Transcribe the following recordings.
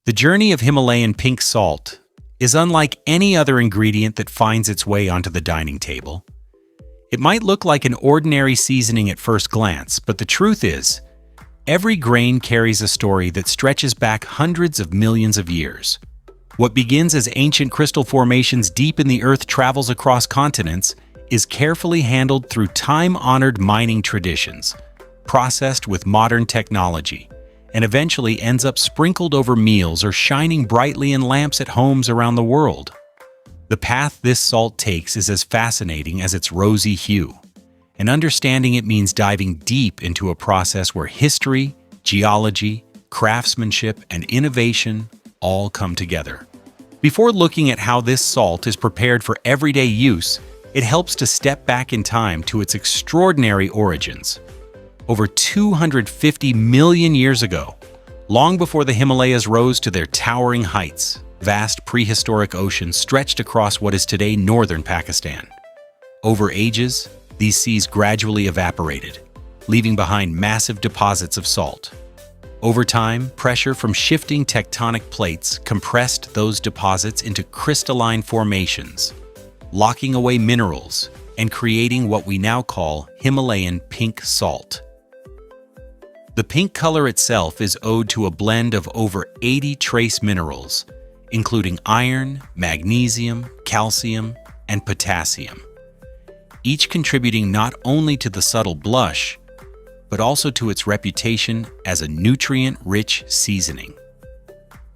The journey of Himalayan pink salt is unlike any other ingredient that finds its way onto the dining table. It might look like an ordinary seasoning at first glance, but the truth is, every grain carries a story that stretches back hundreds of millions of years. What begins as ancient crystal formations deep in the earth travels across continents is carefully handled through time-honored mining traditions, processed with modern technology, and eventually ends up sprinkled over meals or shining brightly in lamps at homes around the world. The path this salt takes is as fascinating as its rosy hue, and understanding it means diving deep into a process where history, geology, craftsmanship, and innovation all come together. Before looking at how this salt is prepared for everyday use, it helps to step back in time to its extraordinary origins. Over 250 million years ago, long before the Himalayas rose to their towering heights, vast prehistoric oceans stretched across what is today northern Pakistan. Over ages, these seas gradually evaporated, leaving behind massive deposits of salt. Over time, pressure from shifting tectonic plates compressed those deposits into crystalline formations, locking away minerals and creating what we now call Himalayan pink salt. The pink color itself is owed to a blend of over 80 trace minerals, including iron, magnesium, calcium, and potassium, each contributing not only to the subtle blush, but also to its reputation as a nutrient-rich seasoning.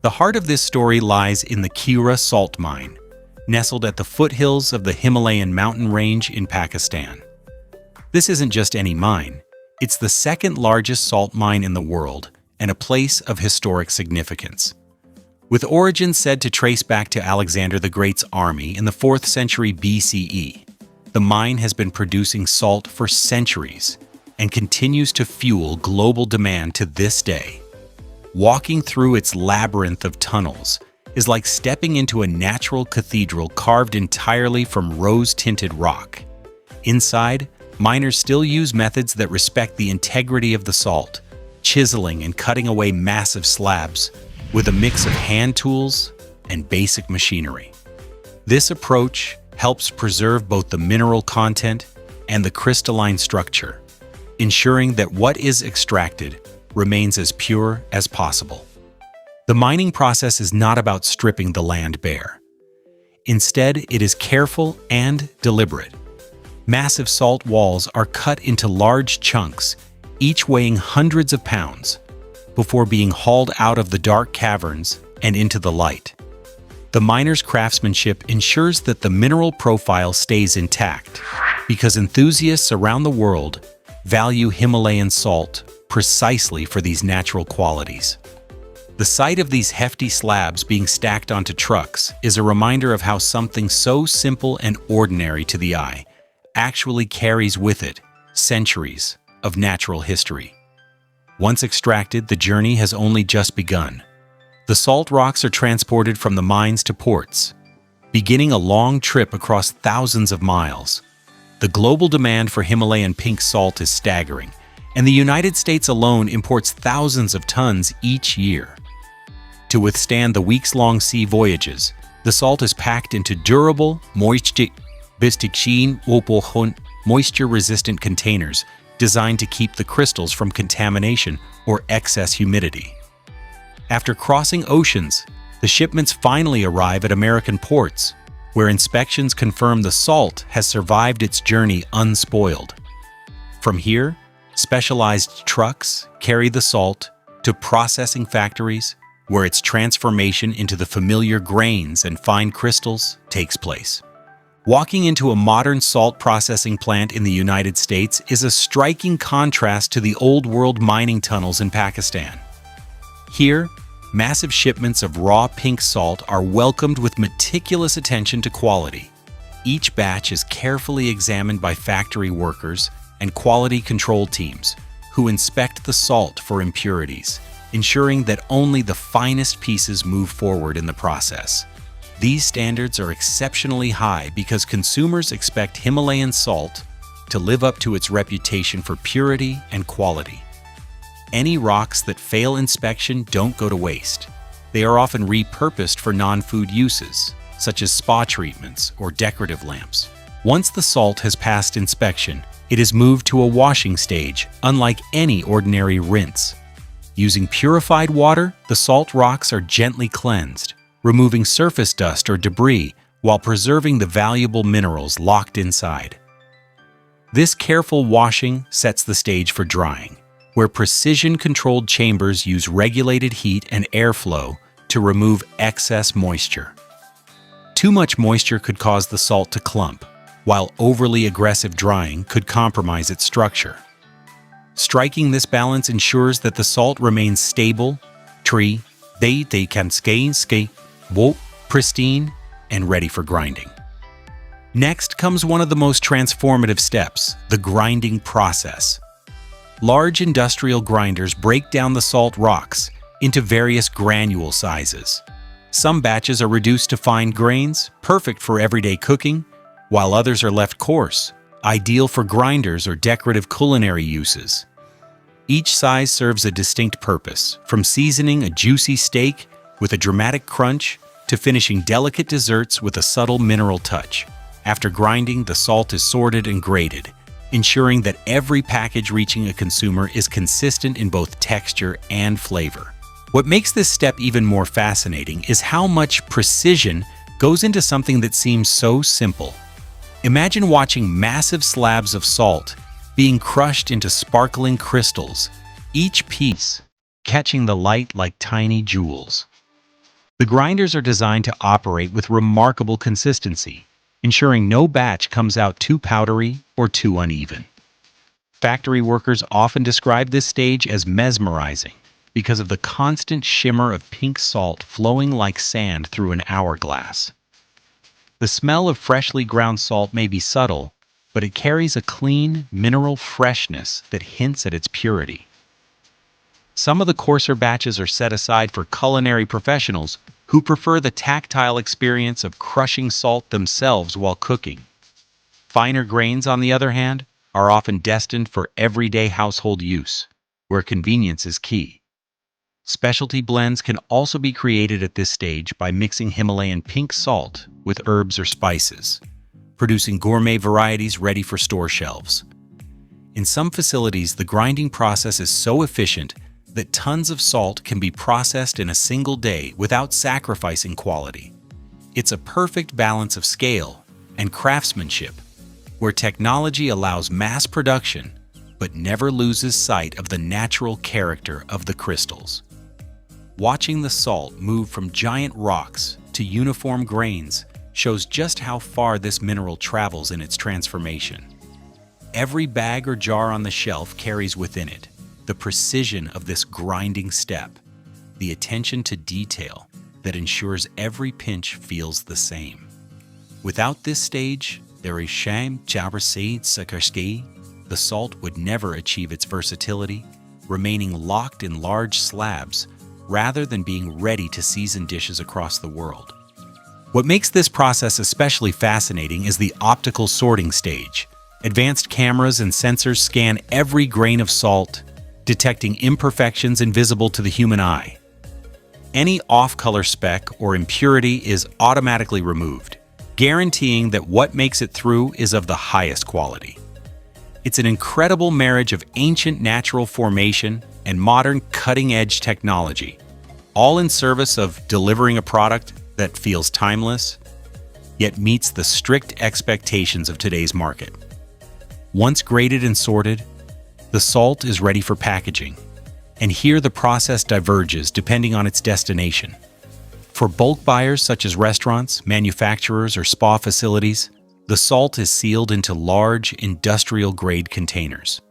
The heart of this story lies in the Kira salt mine, nestled at the foothills of the Himalayan mountain range in Pakistan. This isn't just any mine. It's the second largest salt mine in the world and a place of historic significance. With origins said to trace back to Alexander the Great's army in the 4th century BCE, the mine has been producing salt for centuries and continues to fuel global demand to this day. Walking through its labyrinth of tunnels is like stepping into a natural cathedral carved entirely from rose-tinted rock. Inside, miners still use methods that respect the integrity of the salt, chiseling and cutting away massive slabs with a mix of hand tools and basic machinery. This approach helps preserve both the mineral content and the crystalline structure, ensuring that what is extracted remains as pure as possible. The mining process is not about stripping the land bare. Instead, it is careful and deliberate. Massive salt walls are cut into large chunks, each weighing hundreds of pounds, before being hauled out of the dark caverns and into the light. The miner's craftsmanship ensures that the mineral profile stays intact, because enthusiasts around the world value Himalayan salt precisely for these natural qualities. The sight of these hefty slabs being stacked onto trucks is a reminder of how something so simple and ordinary to the eye actually carries with it centuries of natural history. Once extracted, the journey has only just begun. The salt rocks are transported from the mines to ports, beginning a long trip across thousands of miles. The global demand for Himalayan pink salt is staggering, and the United States alone imports thousands of tons each year. To withstand the weeks-long sea voyages, the salt is packed into durable, moisture-resistant containers designed to keep the crystals from contamination or excess humidity. After crossing oceans, the shipments finally arrive at American ports, where inspections confirm the salt has survived its journey unspoiled. From here, specialized trucks carry the salt to processing factories, where its transformation into the familiar grains and fine crystals takes place. Walking into a modern salt processing plant in the United States is a striking contrast to the old-world mining tunnels in Pakistan. Here, massive shipments of raw pink salt are welcomed with meticulous attention to quality. Each batch is carefully examined by factory workers and quality control teams, who inspect the salt for impurities, ensuring that only the finest pieces move forward in the process. These standards are exceptionally high because consumers expect Himalayan salt to live up to its reputation for purity and quality. Any rocks that fail inspection don't go to waste. They are often repurposed for non-food uses, such as spa treatments or decorative lamps. Once the salt has passed inspection, it is moved to a washing stage, unlike any ordinary rinse. Using purified water, the salt rocks are gently cleansed, removing surface dust or debris while preserving the valuable minerals locked inside. This careful washing sets the stage for drying, where precision-controlled chambers use regulated heat and airflow to remove excess moisture. Too much moisture could cause the salt to clump, while overly aggressive drying could compromise its structure. Striking this balance ensures that the salt remains stable, pristine, and ready for grinding. Next comes one of the most transformative steps, the grinding process. Large industrial grinders break down the salt rocks into various granule sizes. Some batches are reduced to fine grains, perfect for everyday cooking, while others are left coarse, ideal for grinders or decorative culinary uses. Each size serves a distinct purpose, from seasoning a juicy steak with a dramatic crunch to finishing delicate desserts with a subtle mineral touch. After grinding, the salt is sorted and graded, ensuring that every package reaching a consumer is consistent in both texture and flavor. What makes this step even more fascinating is how much precision goes into something that seems so simple. Imagine watching massive slabs of salt being crushed into sparkling crystals, each piece catching the light like tiny jewels. The grinders are designed to operate with remarkable consistency, ensuring no batch comes out too powdery or too uneven. Factory workers often describe this stage as mesmerizing because of the constant shimmer of pink salt flowing like sand through an hourglass. The smell of freshly ground salt may be subtle, but it carries a clean, mineral freshness that hints at its purity. Some of the coarser batches are set aside for culinary professionals who prefer the tactile experience of crushing salt themselves while cooking. Finer grains, on the other hand, are often destined for everyday household use, where convenience is key. Specialty blends can also be created at this stage by mixing Himalayan pink salt with herbs or spices, producing gourmet varieties ready for store shelves. In some facilities, the grinding process is so efficient that tons of salt can be processed in a single day without sacrificing quality. It's a perfect balance of scale and craftsmanship, where technology allows mass production but never loses sight of the natural character of the crystals. Watching the salt move from giant rocks to uniform grains shows just how far this mineral travels in its transformation. Every bag or jar on the shelf carries within it the precision of this grinding step, the attention to detail that ensures every pinch feels the same. Without this stage, the salt would never achieve its versatility, remaining locked in large slabs rather than being ready to season dishes across the world. What makes this process especially fascinating is the optical sorting stage. Advanced cameras and sensors scan every grain of salt, detecting imperfections invisible to the human eye. Any off-color speck or impurity is automatically removed, guaranteeing that what makes it through is of the highest quality. It's an incredible marriage of ancient natural formation and modern cutting-edge technology, all in service of delivering a product that feels timeless, yet meets the strict expectations of today's market. Once graded and sorted, the salt is ready for packaging, and here the process diverges depending on its destination. For bulk buyers such as restaurants, manufacturers, or spa facilities, the salt is sealed into large, industrial-grade containers.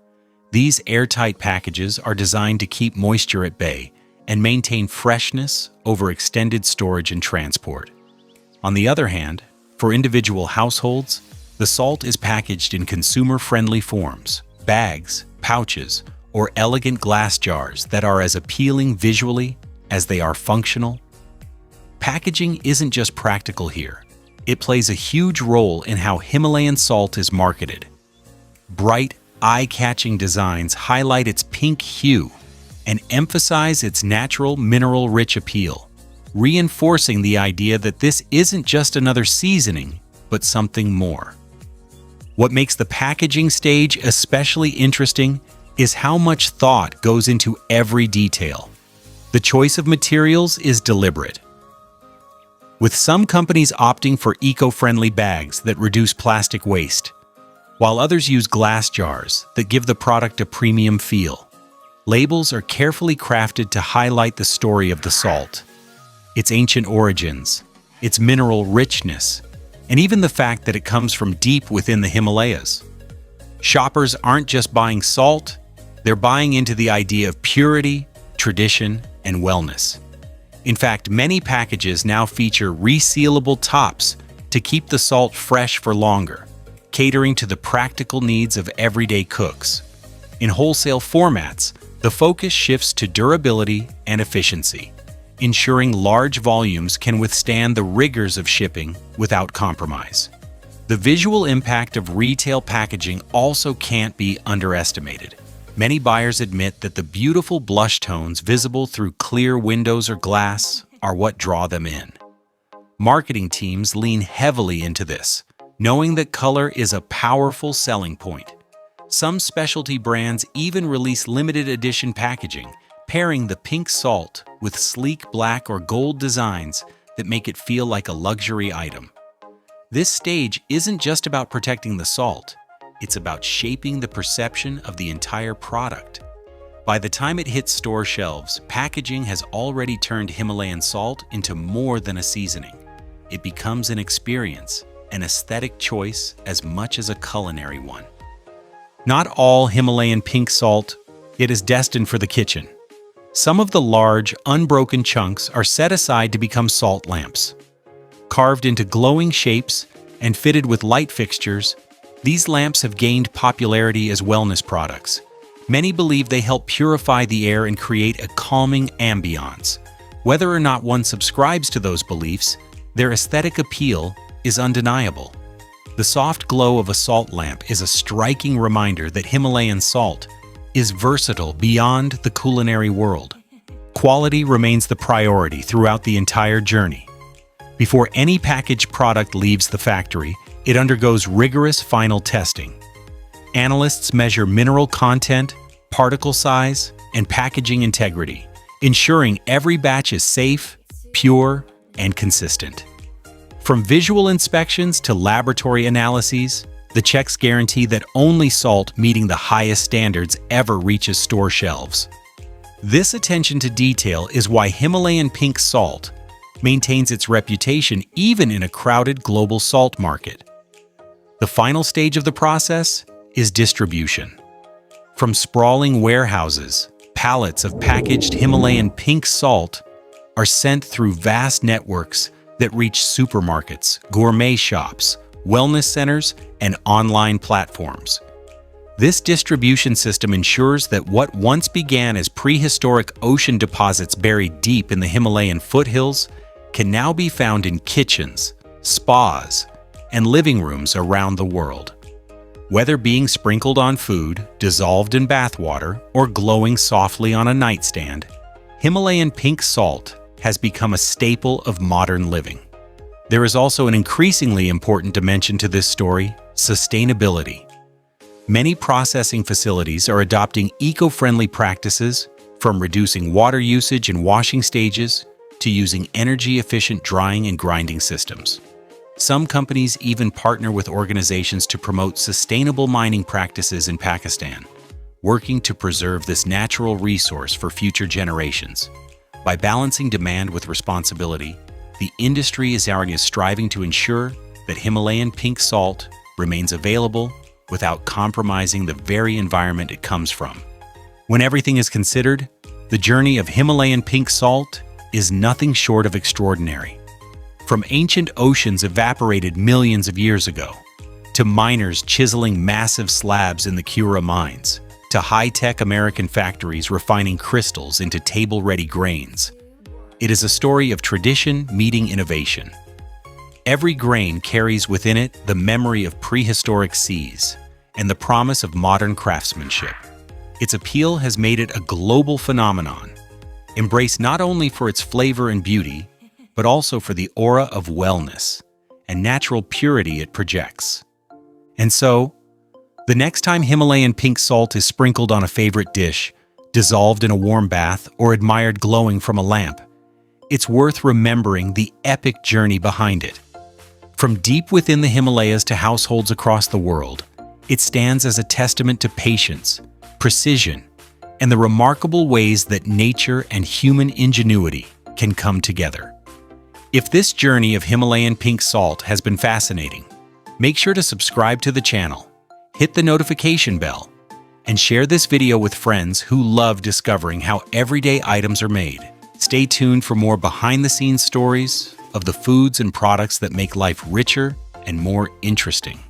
These airtight packages are designed to keep moisture at bay and maintain freshness over extended storage and transport. On the other hand, for individual households, the salt is packaged in consumer-friendly forms, bags, pouches, or elegant glass jars that are as appealing visually as they are functional. Packaging isn't just practical here. It plays a huge role in how Himalayan salt is marketed. Bright, eye-catching designs highlight its pink hue and emphasize its natural, mineral-rich appeal, reinforcing the idea that this isn't just another seasoning, but something more. What makes the packaging stage especially interesting is how much thought goes into every detail. The choice of materials is deliberate, with some companies opting for eco-friendly bags that reduce plastic waste, while others use glass jars that give the product a premium feel. Labels are carefully crafted to highlight the story of the salt, its ancient origins, its mineral richness, and even the fact that it comes from deep within the Himalayas. Shoppers aren't just buying salt, they're buying into the idea of purity, tradition, and wellness. In fact, many packages now feature resealable tops to keep the salt fresh for longer, catering to the practical needs of everyday cooks. In wholesale formats, the focus shifts to durability and efficiency, ensuring large volumes can withstand the rigors of shipping without compromise. The visual impact of retail packaging also can't be underestimated. Many buyers admit that the beautiful blush tones visible through clear windows or glass are what draw them in. Marketing teams lean heavily into this, knowing that color is a powerful selling point. Some specialty brands even release limited edition packaging, pairing the pink salt with sleek black or gold designs that make it feel like a luxury item. This stage isn't just about protecting the salt, it's about shaping the perception of the entire product. By the time it hits store shelves, packaging has already turned Himalayan salt into more than a seasoning. It becomes an experience, an aesthetic choice as much as a culinary one. Not all Himalayan pink salt, it is destined for the kitchen. Some of the large, unbroken chunks are set aside to become salt lamps. Carved into glowing shapes and fitted with light fixtures, these lamps have gained popularity as wellness products. Many believe they help purify the air and create a calming ambiance. Whether or not one subscribes to those beliefs, their aesthetic appeal is undeniable. The soft glow of a salt lamp is a striking reminder that Himalayan salt is versatile beyond the culinary world. Quality remains the priority throughout the entire journey. Before any packaged product leaves the factory, it undergoes rigorous final testing. Analysts measure mineral content, particle size, and packaging integrity, ensuring every batch is safe, pure, and consistent. From visual inspections to laboratory analyses, the checks guarantee that only salt meeting the highest standards ever reaches store shelves. This attention to detail is why Himalayan pink salt maintains its reputation even in a crowded global salt market. The final stage of the process is distribution. From sprawling warehouses, pallets of packaged Himalayan pink salt are sent through vast networks that reach supermarkets, gourmet shops, wellness centers, and online platforms. This distribution system ensures that what once began as prehistoric ocean deposits buried deep in the Himalayan foothills can now be found in kitchens, spas, and living rooms around the world. Whether being sprinkled on food, dissolved in bathwater, or glowing softly on a nightstand, Himalayan pink salt has become a staple of modern living. There is also an increasingly important dimension to this story: sustainability. Many processing facilities are adopting eco-friendly practices, from reducing water usage in washing stages to using energy-efficient drying and grinding systems. Some companies even partner with organizations to promote sustainable mining practices in Pakistan, working to preserve this natural resource for future generations. By balancing demand with responsibility, the industry is striving to ensure that Himalayan pink salt remains available without compromising the very environment it comes from. When everything is considered, the journey of Himalayan pink salt is nothing short of extraordinary. From ancient oceans evaporated millions of years ago, to miners chiseling massive slabs in the Kura mines, to high-tech American factories refining crystals into table-ready grains, it is a story of tradition meeting innovation. Every grain carries within it the memory of prehistoric seas and the promise of modern craftsmanship. Its appeal has made it a global phenomenon, embraced not only for its flavor and beauty, but also for the aura of wellness and natural purity it projects. And so, the next time Himalayan pink salt is sprinkled on a favorite dish, dissolved in a warm bath, or admired glowing from a lamp, it's worth remembering the epic journey behind it. From deep within the Himalayas to households across the world, it stands as a testament to patience, precision, and the remarkable ways that nature and human ingenuity can come together. If this journey of Himalayan pink salt has been fascinating, make sure to subscribe to the channel, hit the notification bell, and share this video with friends who love discovering how everyday items are made. Stay tuned for more behind-the-scenes stories of the foods and products that make life richer and more interesting.